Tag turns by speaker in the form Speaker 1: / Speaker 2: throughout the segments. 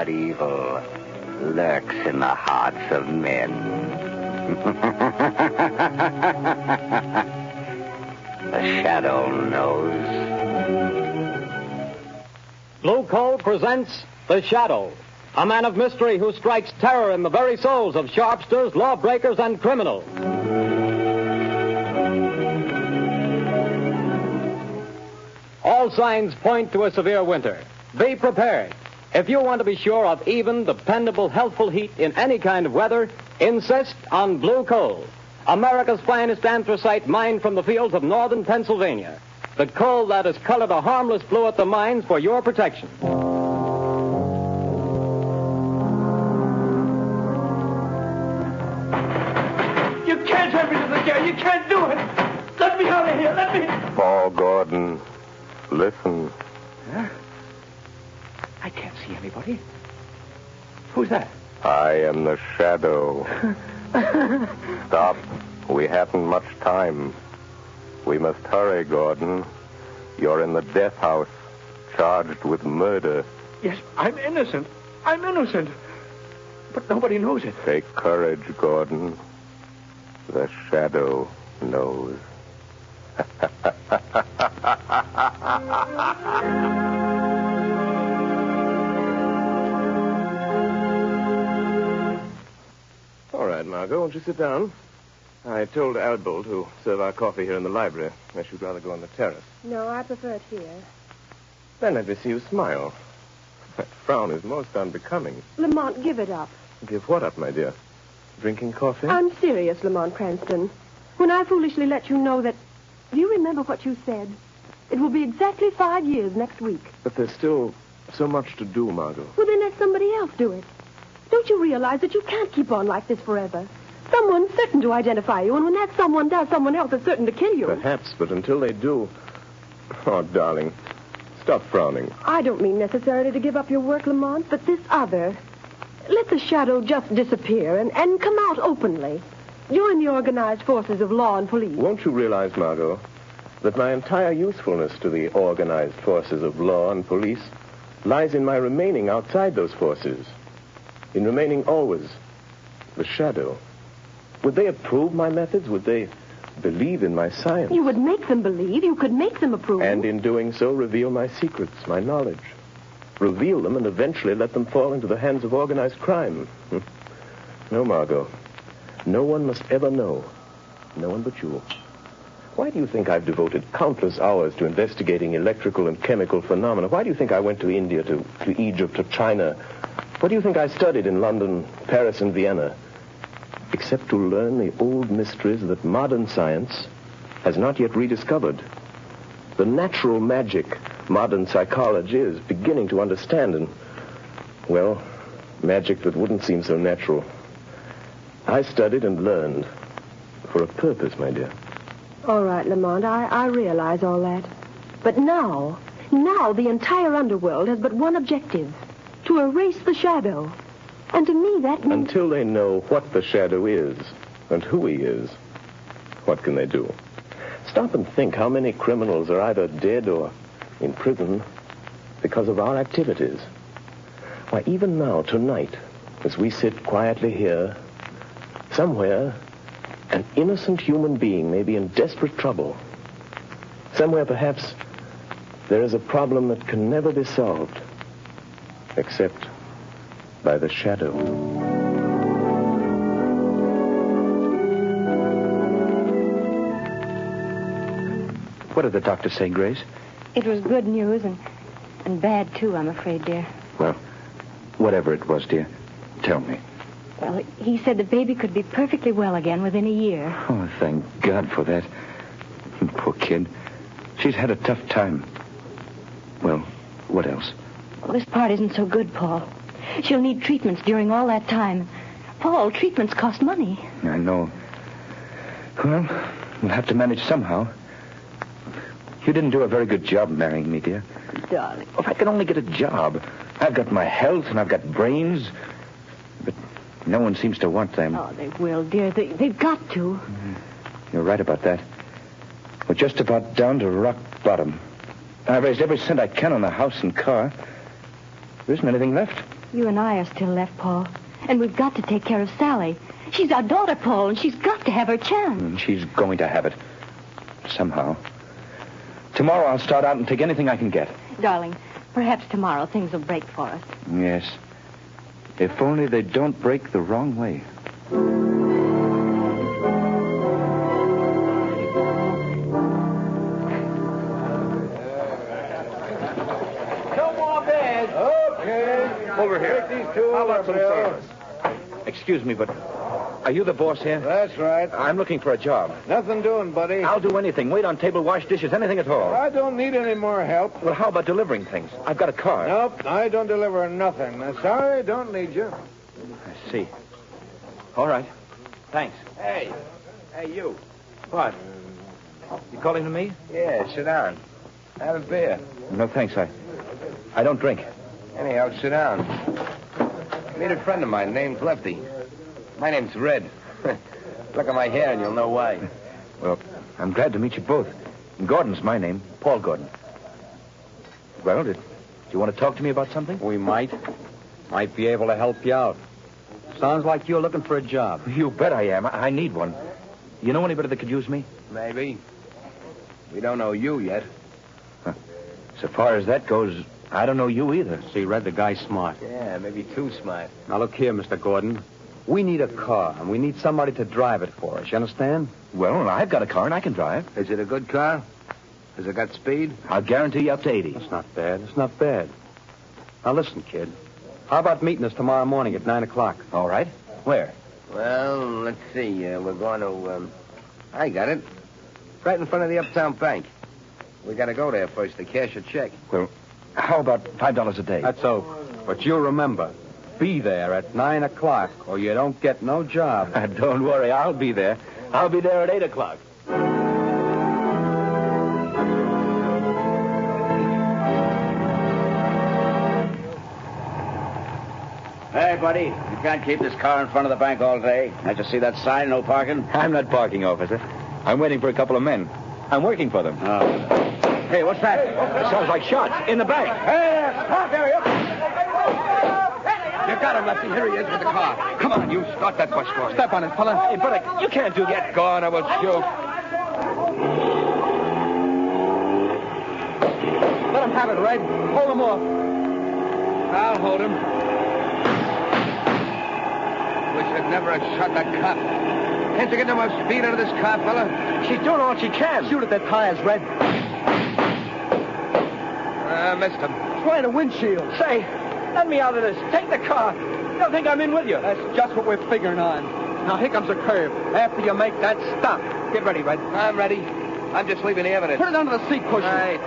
Speaker 1: but evil lurks in the hearts of men. The shadow knows.
Speaker 2: Blue Coal presents The Shadow, a man of mystery who strikes terror in the very souls of sharpsters, lawbreakers, and criminals. All signs point to a severe winter. Be prepared. If you want to be sure of even, dependable, healthful heat in any kind of weather, insist on Blue Coal, America's finest anthracite mined from the fields of northern Pennsylvania. The coal that is colored a harmless blue at the mines for your protection.
Speaker 3: You can't have me to the jail. You can't do it. Let me out of here. Let me...
Speaker 4: Paul Gordon, listen.
Speaker 3: Huh? I can't see anybody. Who's that?
Speaker 4: I am the Shadow. Stop. We haven't much time. We must hurry, Gordon. You're in the death house, charged with murder.
Speaker 3: Yes, I'm innocent. I'm innocent. But nobody knows it.
Speaker 4: Take courage, Gordon. The Shadow knows.
Speaker 5: All right, Margo, won't you sit down? I told Albul to serve our coffee here in the library, unless you'd rather go on the terrace.
Speaker 6: No, I prefer it here.
Speaker 5: Then let me see you smile. That frown is most unbecoming.
Speaker 6: Lamont, give it up.
Speaker 5: Give what up, my dear? Drinking coffee?
Speaker 6: I'm serious, Lamont Cranston. When I foolishly let you know that... Do you remember what you said? It will be exactly 5 years next week.
Speaker 5: But there's still so much to do, Margo.
Speaker 6: Well, then let somebody else do it. Don't you realize that you can't keep on like this forever? Someone's certain to identify you, and when that someone does, someone else is certain to kill you.
Speaker 5: Perhaps, but until they do... Oh, darling, stop frowning.
Speaker 6: I don't mean necessarily to give up your work, Lamont, but this other. Let the Shadow just disappear and come out openly. Join the organized forces of law and police.
Speaker 5: Won't you realize, Margo, that my entire usefulness to the organized forces of law and police lies in my remaining outside those forces, in remaining always the Shadow? Would they approve my methods? Would they believe in my science?
Speaker 6: You would make them believe. You could make them approve.
Speaker 5: And in doing so, reveal my secrets, my knowledge. Reveal them and eventually let them fall into the hands of organized crime. No, Margo. No one must ever know. No one but you. Why do you think I've devoted countless hours to investigating electrical and chemical phenomena? Why do you think I went to India, to Egypt, to China? What do you think I studied in London, Paris, and Vienna? Except to learn the old mysteries that modern science has not yet rediscovered. The natural magic modern psychology is beginning to understand, and, well, magic that wouldn't seem so natural. I studied and learned for a purpose, my dear.
Speaker 6: All right, Lamont, I realize all that. But now the entire underworld has but one objective: to erase the Shadow. And to me, that means...
Speaker 5: Until they know what the Shadow is and who he is, what can they do? Stop and think how many criminals are either dead or in prison because of our activities. Why, even now, tonight, as we sit quietly here, somewhere, an innocent human being may be in desperate trouble. Somewhere, perhaps, there is a problem that can never be solved, except by the Shadow.
Speaker 7: What did the doctor say, Grace?
Speaker 8: It was good news and bad, too, I'm afraid, dear.
Speaker 7: Well, whatever it was, dear, tell me.
Speaker 8: Well, he said the baby could be perfectly well again within a year.
Speaker 7: Oh, thank God for that. Poor kid. She's had a tough time. Well, what else?
Speaker 8: Well, this part isn't so good, Paul. She'll need treatments during all that time. Paul, treatments cost money.
Speaker 7: I know. Well, we'll have to manage somehow. You didn't do a very good job marrying me, dear.
Speaker 8: Darling.
Speaker 7: If I could only get a job. I've got my health and I've got brains. But no one seems to want them.
Speaker 8: Oh, they will, dear. They've got to.
Speaker 7: You're right about that. We're just about down to rock bottom. I've raised every cent I can on the house and car. There isn't anything left.
Speaker 8: You and I are still left, Paul. And we've got to take care of Sally. She's our daughter, Paul, and she's got to have her chance.
Speaker 7: She's going to have it. Somehow. Tomorrow I'll start out and take anything I can get.
Speaker 8: Darling, perhaps tomorrow things will break for us.
Speaker 7: Yes. If only they don't break the wrong way.
Speaker 5: Over here. Take these two. How about some service?
Speaker 7: Excuse me, but are you the boss here?
Speaker 5: That's right.
Speaker 7: I'm looking for a job.
Speaker 5: Nothing doing, buddy.
Speaker 7: I'll do anything. Wait on table, wash dishes, anything at all.
Speaker 5: I don't need any more help.
Speaker 7: Well, how about delivering things? I've got a car.
Speaker 5: Nope, I don't deliver nothing. Sorry, don't need you.
Speaker 7: I see. All right. Thanks.
Speaker 9: Hey, you.
Speaker 7: What? You calling to me?
Speaker 9: Yeah, sit down. Have a beer.
Speaker 7: No, thanks. I don't drink.
Speaker 9: Anyhow, sit down. Meet a friend of mine named Lefty. My name's Red. Look at my hair and you'll know why.
Speaker 7: Well, I'm glad to meet you both. Gordon's my name. Paul Gordon. Well, do you want to talk to me about something?
Speaker 2: We might be able to help you out. Sounds like you're looking for a job.
Speaker 7: You bet I am. I need one. You know anybody that could use me?
Speaker 9: Maybe. We don't know you yet.
Speaker 7: So far as that goes, I don't know you either.
Speaker 2: See, Red, the guy's smart.
Speaker 9: Yeah, maybe too smart.
Speaker 2: Now, look here, Mr. Gordon. We need a car, and we need somebody to drive it for us. You understand?
Speaker 7: Well, I've got a car, and I can drive.
Speaker 9: Is it a good car? Has it got speed?
Speaker 7: I'll guarantee you up to 80.
Speaker 2: That's not bad. It's not bad. Now, listen, kid. How about meeting us tomorrow morning at 9 o'clock?
Speaker 7: All right. Where?
Speaker 9: Well, let's see. We're going to, I got it. Right in front of the Uptown Bank. We got to go there first to cash a check.
Speaker 7: Well, how about $5 a day?
Speaker 2: That's so. But you remember, be there at 9 o'clock, or you don't get no job.
Speaker 7: Don't worry, I'll be there. I'll be there at 8 o'clock.
Speaker 1: Hey, buddy, you can't keep this car in front of the bank all day. Can't you see that sign, no parking?
Speaker 7: I'm not parking, officer. I'm waiting for a couple of men. I'm working for them.
Speaker 1: Oh.
Speaker 7: Hey, what's that? It sounds like shots in the bank.
Speaker 3: Hey, stop there, you. You got him, Lefty. Here he is with the car. Come on, you. Start that bus for us. Step on it, fella.
Speaker 7: Hey, buddy, you can't do that.
Speaker 3: Go on, I will shoot.
Speaker 2: Let him have it, Red. Hold him off.
Speaker 3: I'll hold him. Wish I'd never have shot that cop. Can't you get no more speed out of this car, fella?
Speaker 7: She's doing all she can.
Speaker 2: Shoot at their tires, Red.
Speaker 3: Missed him.
Speaker 2: Trying a windshield.
Speaker 7: Say, let me out of this. Take the car. They'll think I'm in with you.
Speaker 2: That's just what we're figuring on. Now, here comes a curve. After you make that stop, get ready, Red.
Speaker 3: I'm ready. I'm just leaving the evidence.
Speaker 2: Put it under the seat cushion.
Speaker 3: Right.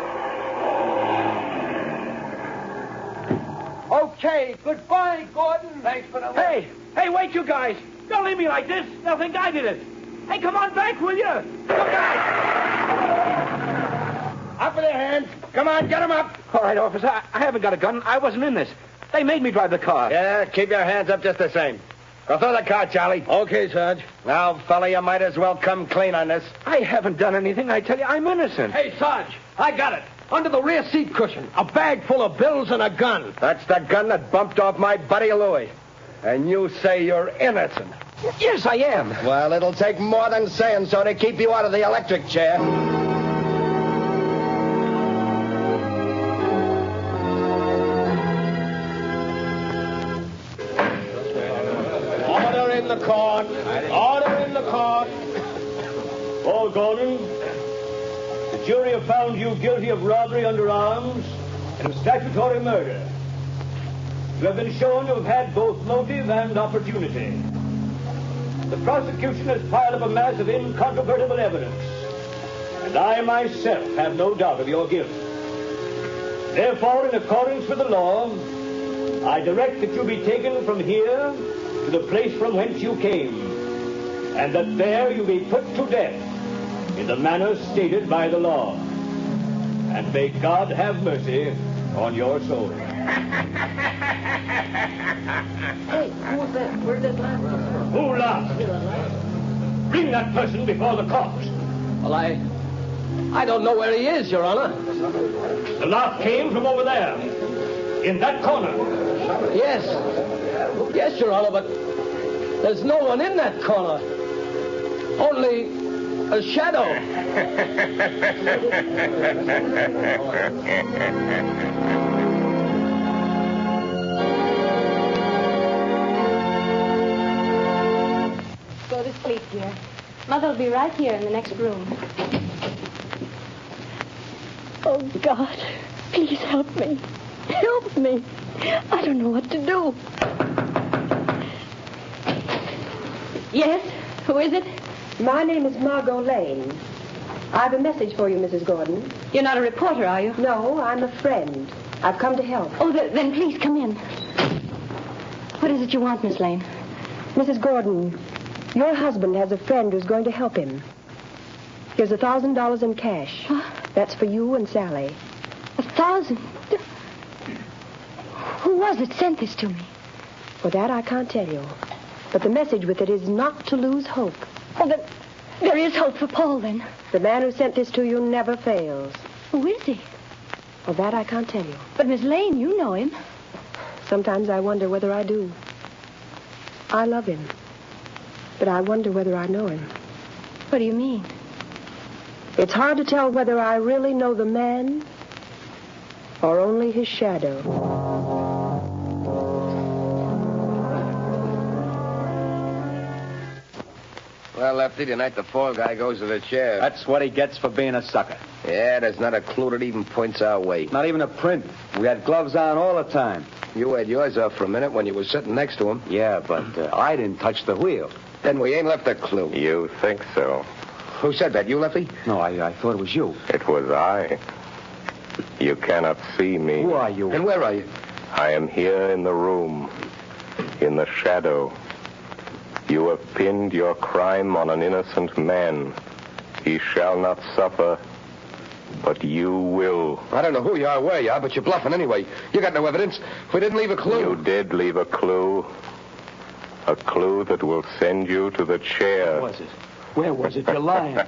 Speaker 2: Okay, goodbye, Gordon.
Speaker 3: Thanks for the...
Speaker 7: Hey, wait, you guys. Don't leave me like this. They'll think I did it. Hey, come on back, will you? Look out!
Speaker 3: Up with their hands. Come on, get them up.
Speaker 7: All right, officer. I haven't got a gun. I wasn't in this. They made me drive the car.
Speaker 9: Yeah, keep your hands up just the same. Go through the car, Charlie.
Speaker 3: Okay, Sarge.
Speaker 9: Now, fella, you might as well come clean on this.
Speaker 7: I haven't done anything. I tell you, I'm innocent.
Speaker 3: Hey, Sarge, I got it. Under the rear seat cushion. A bag full of bills and a gun.
Speaker 9: That's the gun that bumped off my buddy Louis. And you say you're innocent.
Speaker 7: Yes, I am.
Speaker 9: Well, it'll take more than saying so to keep you out of the electric chair.
Speaker 3: Order in the court. Order in the court.
Speaker 10: Paul Gordon, the jury have found you guilty of robbery under arms and statutory murder. You have been shown to have had both motive and opportunity. The prosecution has piled up a mass of incontrovertible evidence, and I myself have no doubt of your guilt. Therefore, in accordance with the law, I direct that you be taken from here to the place from whence you came, and that there you be put to death in the manner stated by the law. And may God have mercy on your soul.
Speaker 6: Hey, who's that? Where did that laugh come from?
Speaker 10: Who laughed? Bring that person before the court.
Speaker 3: Well, I don't know where he is, Your Honor.
Speaker 10: The laugh came from over there. In that corner.
Speaker 3: Yes. Yes, Your Honor, but there's no one in that corner. Only a shadow.
Speaker 8: Go to sleep, dear. Mother'll be right here in the next room.
Speaker 6: Oh, God, please help me. Help me. I don't know what to do.
Speaker 8: Yes? Who is it?
Speaker 6: My name is Margo Lane. I have a message for you, Mrs. Gordon.
Speaker 8: You're not a reporter, are you?
Speaker 6: No, I'm a friend. I've come to help.
Speaker 8: Oh, then please come in. What is it you want, Miss Lane?
Speaker 6: Mrs. Gordon, your husband has a friend who's going to help him. Here's $1,000 in cash.
Speaker 8: Huh?
Speaker 6: That's for you and Sally.
Speaker 8: 1,000? Who was it sent this to me?
Speaker 6: For that, I can't tell you. But the message with it is not to lose hope.
Speaker 8: Oh, there is hope for Paul, then.
Speaker 6: The man who sent this to you never fails.
Speaker 8: Who is he?
Speaker 6: Well, that I can't tell you.
Speaker 8: But, Miss Lane, you know him.
Speaker 6: Sometimes I wonder whether I do. I love him. But I wonder whether I know him.
Speaker 8: What do you mean?
Speaker 6: It's hard to tell whether I really know the man or only his shadow.
Speaker 9: Well, Lefty, tonight the fall guy goes to the chair.
Speaker 1: That's what he gets for being a sucker.
Speaker 9: Yeah, there's not a clue that even points our way.
Speaker 1: Not even a print. We had gloves on all the time.
Speaker 9: You had yours off for a minute when you were sitting next to him.
Speaker 1: Yeah, but I didn't touch the wheel.
Speaker 9: Then we ain't left a clue.
Speaker 4: You think so?
Speaker 9: Who said that? You, Lefty?
Speaker 1: No, I thought it was you.
Speaker 4: It was I. You cannot see me.
Speaker 1: Who are you?
Speaker 9: And where are you?
Speaker 4: I am here in the room, in the shadow. You have pinned your crime on an innocent man. He shall not suffer, but you will.
Speaker 9: I don't know who you are, where you are, but you're bluffing anyway. You got no evidence. We didn't leave a clue.
Speaker 4: You did leave a clue. A clue that will send you to the chair.
Speaker 1: Where was it? Where was it? You're lying.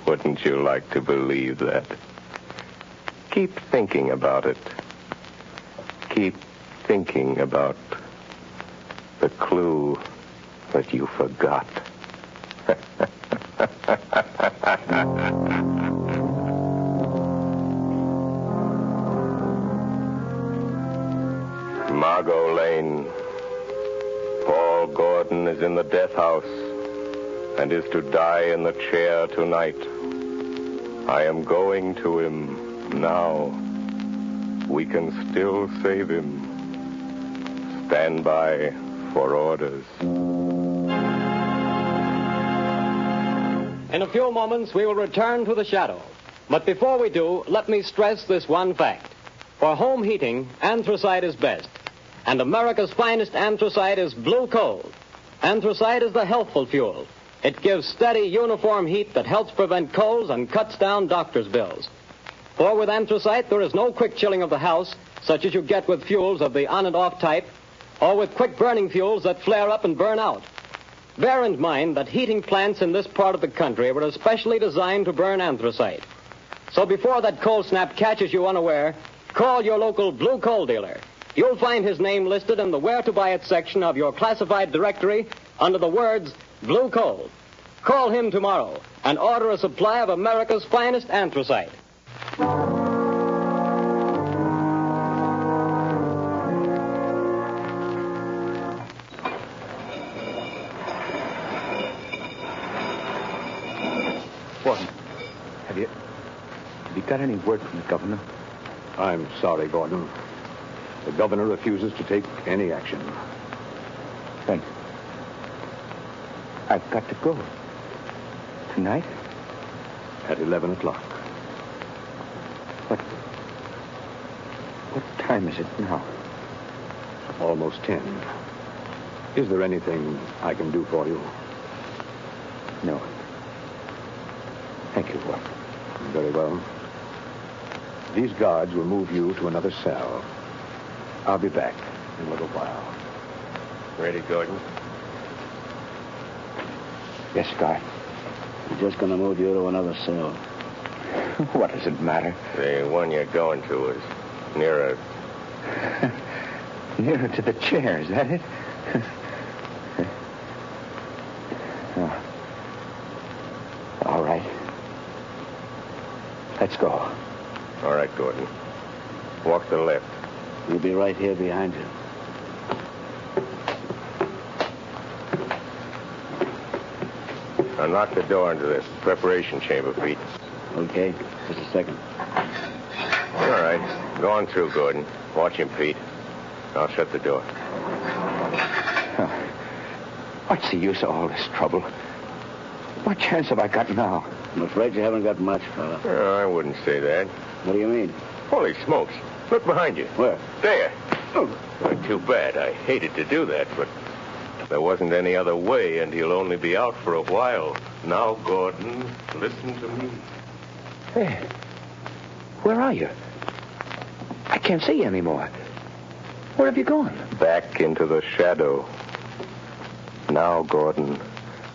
Speaker 4: Wouldn't you like to believe that? Keep thinking about it. Keep thinking about the clue that you forgot. Margo Lane. Paul Gordon is in the death house and is to die in the chair tonight. I am going to him now. We can still save him. Stand by for orders.
Speaker 2: In a few moments, we will return to the shadow. But before we do, let me stress this one fact. For home heating, anthracite is best. And America's finest anthracite is blue coal. Anthracite is the healthful fuel. It gives steady, uniform heat that helps prevent colds and cuts down doctor's bills. For with anthracite, there is no quick chilling of the house, such as you get with fuels of the on and off type, or with quick burning fuels that flare up and burn out. Bear in mind that heating plants in this part of the country were especially designed to burn anthracite. So before that cold snap catches you unaware, call your local blue coal dealer. You'll find his name listed in the Where to Buy It section of your classified directory under the words Blue Coal. Call him tomorrow and order a supply of America's finest anthracite.
Speaker 7: Gordon, have you got any word from the governor?
Speaker 11: I'm sorry, Gordon. The governor refuses to take any action.
Speaker 7: Then I've got to go. Tonight?
Speaker 11: At 11 o'clock.
Speaker 7: What time is it now?
Speaker 11: Almost 10. Is there anything I can do for you?
Speaker 7: No. Thank you, Gordon.
Speaker 11: Very well. These guards will move you to another cell. I'll be back in a little while.
Speaker 9: Ready, Gordon?
Speaker 7: Yes, Guy.
Speaker 1: We're just going to move you to another cell.
Speaker 7: What does it matter?
Speaker 4: The one you're going to is Nearer.
Speaker 7: Nearer to the chair, is that it? Oh. All right. Let's go.
Speaker 4: All right, Gordon. Walk to the left.
Speaker 1: We'll be right here behind you.
Speaker 4: Unlock the door into this preparation chamber, Pete.
Speaker 1: Okay, just a second.
Speaker 4: All right. Go on through, Gordon. Watch him, Pete. I'll shut the door.
Speaker 7: What's the use of all this trouble? What chance have I got now?
Speaker 1: I'm afraid you haven't got much, fella.
Speaker 4: I wouldn't say that.
Speaker 1: What do you mean?
Speaker 4: Holy smokes. Look behind you.
Speaker 1: Where?
Speaker 4: There. Oh. Too bad. I hated to do that, but there wasn't any other way, and he'll only be out for a while. Now, Gordon, listen to me.
Speaker 7: Hey, where are you? I can't see you anymore. Where have you gone?
Speaker 4: Back into the shadow. Now, Gordon,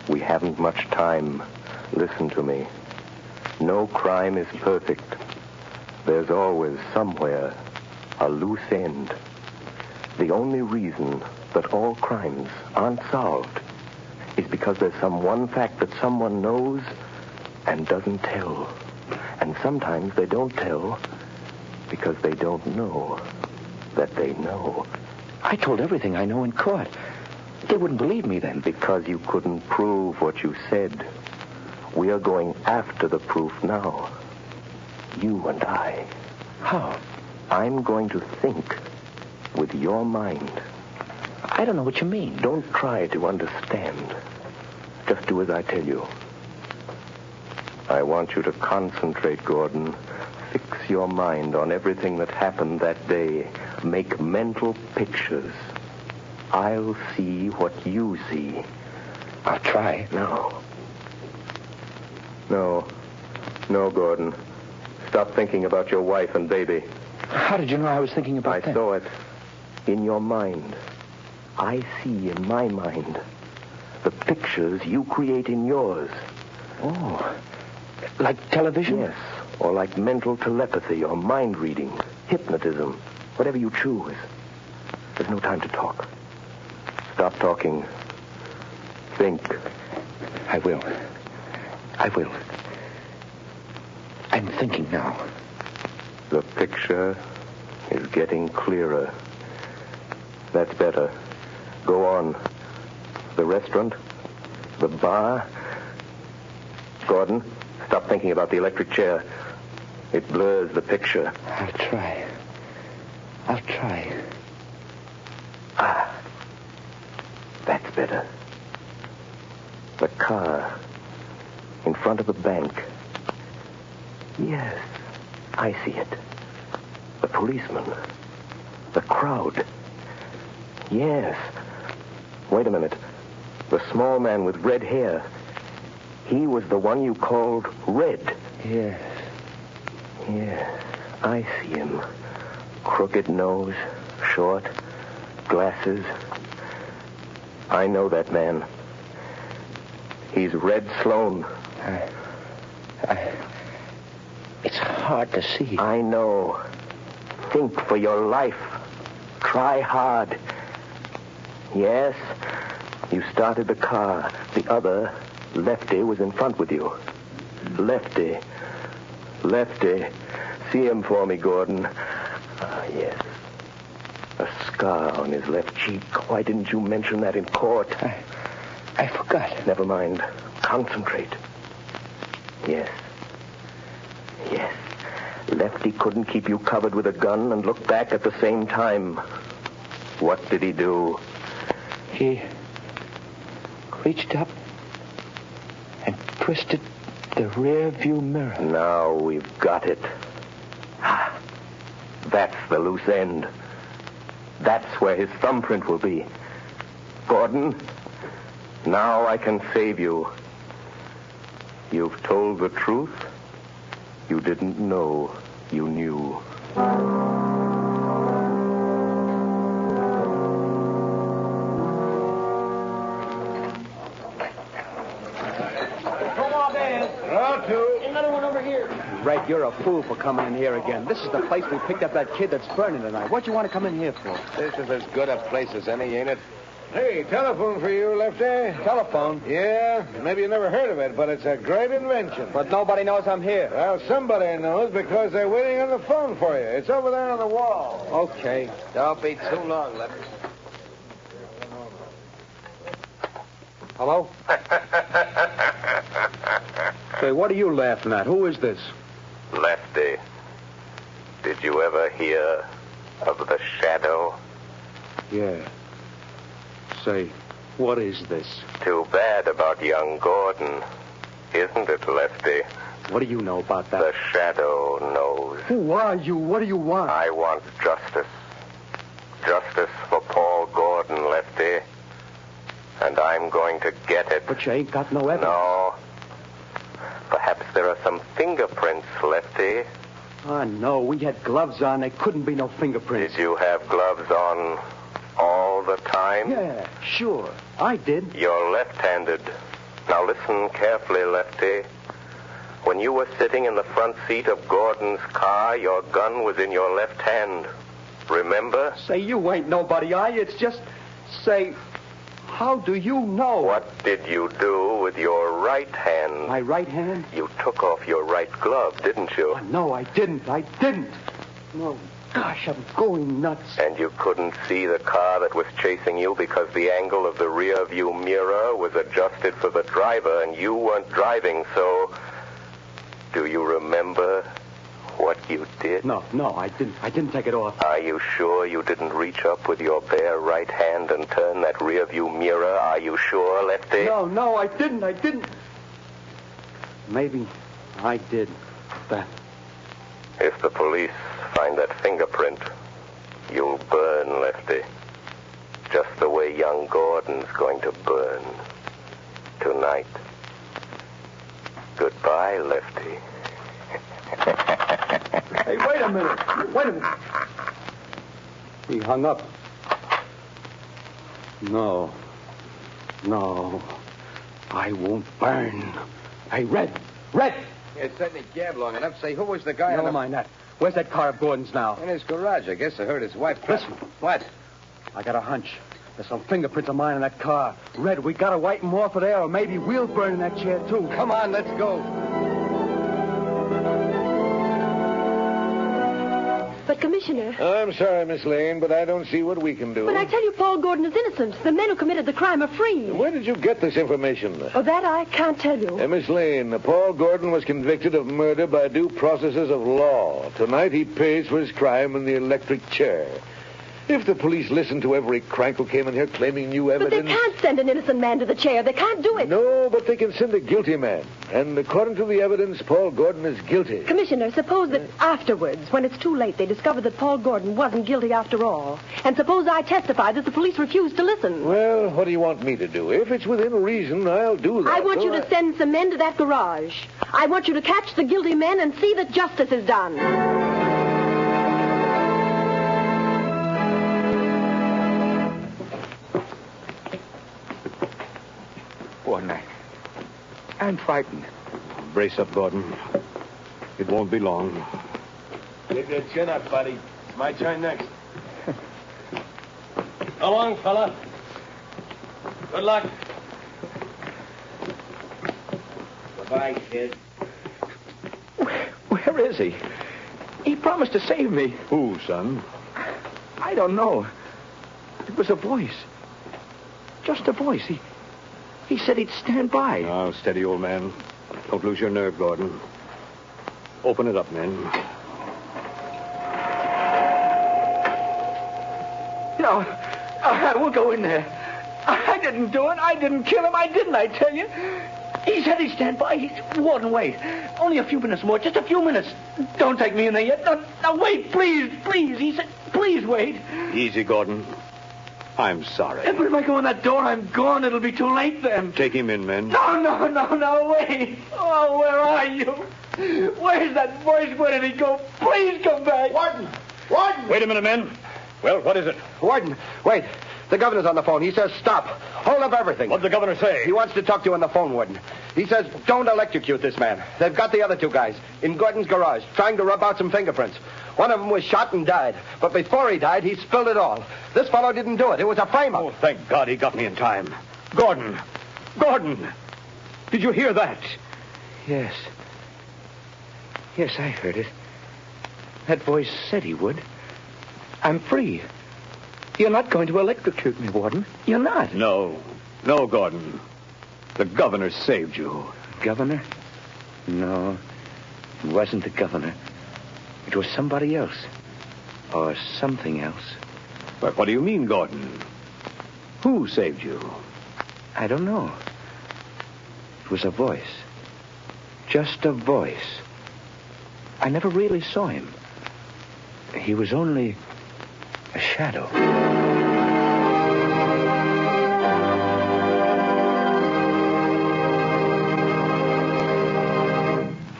Speaker 4: we haven't much time. Listen to me. No crime is perfect. There's always, somewhere, a loose end. The only reason that all crimes aren't solved is because there's some one fact that someone knows and doesn't tell. And sometimes they don't tell because they don't know that they know.
Speaker 7: I told everything I know in court. They wouldn't believe me then.
Speaker 4: Because you couldn't prove what you said. We are going after the proof now. You and I.
Speaker 7: How?
Speaker 4: I'm going to think with your mind.
Speaker 7: I don't know what you mean.
Speaker 4: Don't try to understand. Just do as I tell you. I want you to concentrate, Gordon. Fix your mind on everything that happened that day. Make mental pictures. I'll see what you see.
Speaker 7: I'll try.
Speaker 4: No, Gordon. Stop thinking about your wife and baby.
Speaker 7: How did you know I was thinking about them?
Speaker 4: I saw it in your mind. I see in my mind the pictures you create in yours.
Speaker 7: Oh, like television?
Speaker 4: Yes, or like mental telepathy or mind reading, hypnotism, whatever you choose. There's no time to talk. Stop talking. Think.
Speaker 7: I will. I'm thinking now.
Speaker 4: The picture is getting clearer. That's better. Go on. The restaurant? The bar? Gordon, stop thinking about the electric chair. It blurs the picture.
Speaker 7: I'll try.
Speaker 4: That's better. The car in front of the bank. Yes, I see it. The policeman. The crowd. Yes. Wait a minute. The small man with red hair. He was the one you called Red.
Speaker 7: Yes,
Speaker 4: I see him. Crooked nose, short, glasses. I know that man. He's Red Sloan.
Speaker 7: It's hard to see.
Speaker 4: I know. Think for your life. Try hard. Yes, you started the car. The other, Lefty, was in front with you. Lefty. See him for me, Gordon. Yes. A scar on his left cheek. Why didn't you mention that in court?
Speaker 7: I forgot.
Speaker 4: Never mind. Concentrate. Yes. Lefty couldn't keep you covered with a gun and look back at the same time. What did he do?
Speaker 7: He reached up and twisted the rear view mirror.
Speaker 4: Now we've got it. That's the loose end. That's where his thumbprint will be. Gordon, now I can save you. You've told the truth. You didn't know you knew.
Speaker 10: Come on, man. Another one over here.
Speaker 12: Red, you're a fool for coming in here again. This is the place we picked up that kid that's burning tonight. What'd you want to come in here for?
Speaker 9: This is as good a place as any, ain't it?
Speaker 13: Hey, telephone for you, Lefty.
Speaker 12: Telephone?
Speaker 13: Yeah, maybe you never heard of it, but it's a great invention.
Speaker 12: But nobody knows I'm here.
Speaker 13: Well, somebody knows because they're waiting on the phone for you. It's over there on the wall.
Speaker 12: Okay.
Speaker 9: Don't be too long, Lefty.
Speaker 12: Hello? Say, what are you laughing at? Who is this?
Speaker 4: Lefty, did you ever hear of the shadow?
Speaker 12: Yeah. Say, what is this?
Speaker 4: Too bad about young Gordon, isn't it, Lefty?
Speaker 12: What do you know about that?
Speaker 4: The shadow knows.
Speaker 12: Who are you? What do you want?
Speaker 4: I want justice. Justice for Paul Gordon, Lefty. And I'm going to get it.
Speaker 12: But you ain't got no evidence.
Speaker 4: No. Perhaps there are some fingerprints, Lefty.
Speaker 12: Oh, no. We had gloves on. There couldn't be no fingerprints.
Speaker 4: Did you have gloves on all the time?
Speaker 12: Yeah, sure. I did.
Speaker 4: You're left-handed. Now listen carefully, Lefty. When you were sitting in the front seat of Gordon's car, your gun was in your left hand. Remember?
Speaker 12: Say, you ain't nobody, It's just... Say... How do you know?
Speaker 4: What did you do with your right hand?
Speaker 12: My right hand?
Speaker 4: You took off your right glove, didn't you?
Speaker 12: Oh, no, I didn't. No, gosh, I'm going nuts.
Speaker 4: And you couldn't see the car that was chasing you because the angle of the rear view mirror was adjusted for the driver and you weren't driving, so... Do you remember what you did?
Speaker 12: No, I didn't take it off.
Speaker 4: Are you sure you didn't reach up with your bare right hand and turn that rear view mirror? Are you sure, Lefty?
Speaker 12: No, I didn't. Maybe I did that.
Speaker 4: If the police find that fingerprint, you'll burn, Lefty. Just the way young Gordon's going to burn tonight. Goodbye, Lefty.
Speaker 12: Hey, wait a minute. He hung up. No, I won't burn. Hey, Red!
Speaker 9: It's certainly gabbed long enough. Say, who was the guy
Speaker 12: Never mind that. Where's that car of Gordon's now?
Speaker 9: In his garage. I guess I heard his wife.
Speaker 12: Listen.
Speaker 9: What?
Speaker 12: I got a hunch. There's some fingerprints of mine in that car. Red, we gotta wipe them off of there, or maybe we'll burn in that chair, too.
Speaker 9: Come on, let's go.
Speaker 6: But, Commissioner...
Speaker 13: I'm sorry, Miss Lane, but I don't see what we can do.
Speaker 6: But I tell you, Paul Gordon is innocent. The men who committed the crime are free.
Speaker 13: Where did you get this information?
Speaker 6: Oh, that I can't tell you.
Speaker 13: Miss Lane, Paul Gordon was convicted of murder by due processes of law. Tonight he pays for his crime in the electric chair. If the police listened to every crank who came in here claiming new evidence...
Speaker 6: But they can't send an innocent man to the chair. They can't do it.
Speaker 13: No, but they can send a guilty man. And according to the evidence, Paul Gordon is guilty.
Speaker 6: Commissioner, suppose that afterwards, when it's too late, they discover that Paul Gordon wasn't guilty after all. And suppose I testify that the police refused to listen.
Speaker 13: Well, what do you want me to do? If it's within reason, I'll do that.
Speaker 6: I want you to send some men to that garage. I want you to catch the guilty men and see that justice is done.
Speaker 7: Gordon, I'm frightened.
Speaker 10: Brace up, Gordon. It won't be long.
Speaker 14: Get your chin up, buddy. It's my turn next. Go on, fella. Good luck.
Speaker 1: Goodbye, kid.
Speaker 7: Where is he? He promised to save me.
Speaker 10: Who, son?
Speaker 7: I don't know. It was a voice. Just a voice. He said he'd stand by.
Speaker 10: Now, steady, old man. Don't lose your nerve, Gordon. Open it up, men.
Speaker 7: No, we'll go in there. I didn't do it. I didn't kill him. I tell you. He said he'd stand by. Warden, wait. Only a few minutes more. Just a few minutes. Don't take me in there yet. No, wait, please. He said, please wait.
Speaker 10: Easy, Gordon. I'm sorry.
Speaker 7: But if I go in that door, I'm gone. It'll be too late then.
Speaker 10: Take him in, men.
Speaker 7: No, wait. Oh, where are you? Where's that voice? Where did he go? Please come back.
Speaker 3: Warden!
Speaker 10: Wait a minute, men. Well, what is it?
Speaker 3: Warden, wait. The governor's on the phone. He says stop. Hold up everything.
Speaker 10: What'd the governor say?
Speaker 3: He wants to talk to you on the phone, Warden.
Speaker 15: He says, don't electrocute this man. They've got the other two guys in Gordon's garage, trying to rub out some fingerprints. One of them was shot and died. But before he died, he spilled it all. This fellow didn't do it. It was a frame-up.
Speaker 11: Oh, thank God he got me in time. Gordon! Gordon! Did you hear that?
Speaker 16: Yes. Yes, I heard it. That voice said he would. I'm free. You're not going to electrocute me, Warden. You're not.
Speaker 11: No, Gordon. The governor saved you.
Speaker 16: Governor? No, it wasn't the governor. It was somebody else. Or something else.
Speaker 11: But what do you mean, Gordon? Who saved you?
Speaker 16: I don't know. It was a voice. Just a voice. I never really saw him. He was only a shadow.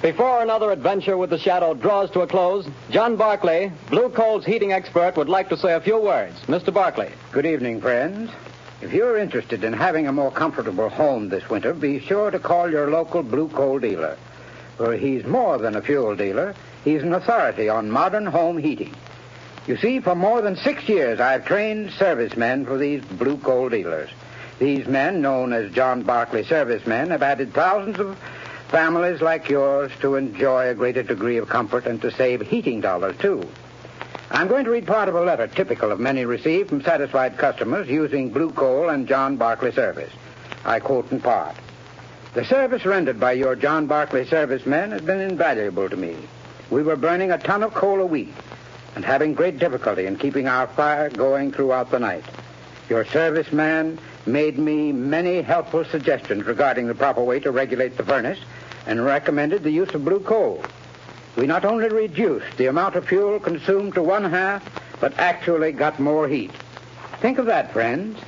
Speaker 2: Before another adventure with the Shadow draws to a close, John Barclay, Blue Coal's heating expert, would like to say a few words. Mr. Barclay.
Speaker 17: Good evening, friends. If you're interested in having a more comfortable home this winter, be sure to call your local Blue Coal dealer. For he's more than a fuel dealer. He's an authority on modern home heating. You see, for more than 6 years, I've trained servicemen for these Blue Coal dealers. These men, known as John Barclay servicemen, have added thousands of families like yours to enjoy a greater degree of comfort and to save heating dollars, too. I'm going to read part of a letter typical of many received from satisfied customers using Blue Coal and John Barclay service. I quote in part. The service rendered by your John Barclay servicemen has been invaluable to me. We were burning a ton of coal a week and having great difficulty in keeping our fire going throughout the night. Your serviceman made me many helpful suggestions regarding the proper way to regulate the furnace and recommended the use of Blue Coal. We not only reduced the amount of fuel consumed to 1/2, but actually got more heat. Think of that, friends.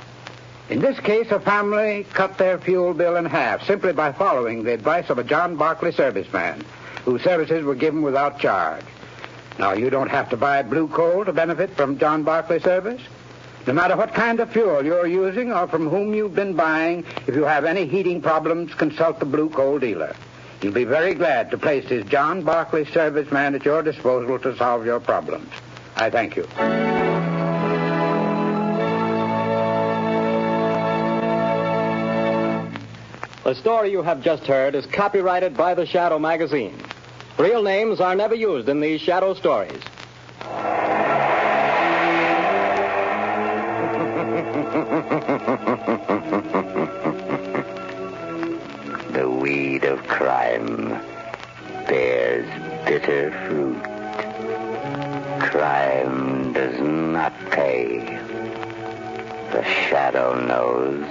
Speaker 17: In this case, a family cut their fuel bill in half simply by following the advice of a John Barclay serviceman, whose services were given without charge. Now, you don't have to buy Blue Coal to benefit from John Barclay service. No matter what kind of fuel you're using or from whom you've been buying, if you have any heating problems, consult the Blue Coal dealer. He'll be very glad to place his John Barclay serviceman at your disposal to solve your problems. I thank you.
Speaker 2: The story you have just heard is copyrighted by the Shadow magazine. Real names are never used in these Shadow stories.
Speaker 18: The weed of crime bears bitter fruit. Crime does not pay. The Shadow knows.